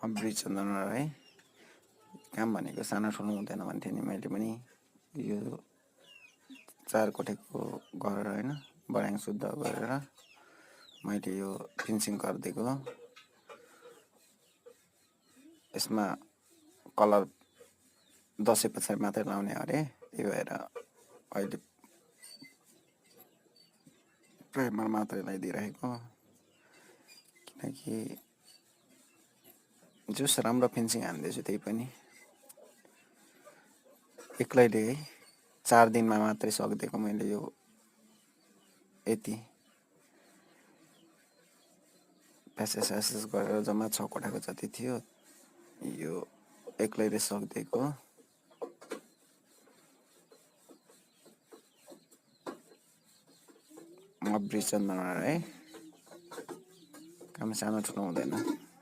Bridge चन्दनबाट है काम भनेको सानो ठुलो हुँदैन भन्थेँ नि मैले पनि। यो 4 कोठेको घर होइन बढाङ शुद्ध गरेर मैले यो फिनिसिङ गरिदिएको। यसमा कलर दसैँ पछाडि मात्रै लाउने अरे, त्यही भएर अहिले प्राइमर मात्रै लगाइदिइरहेको। किनकि जस राम्रो फिनिसिङ हान्दैछु त्यही पनि एक्लैले 4 दिनमा मात्रै सक्दिएको मैले यो यति प्यासेस गरेर जम्मा 6 कोठाको जति थियो यो एक्लैले सक्दिएको। ब्रिज चन्दनबाट है काम सानो ठुलो हुँदैन।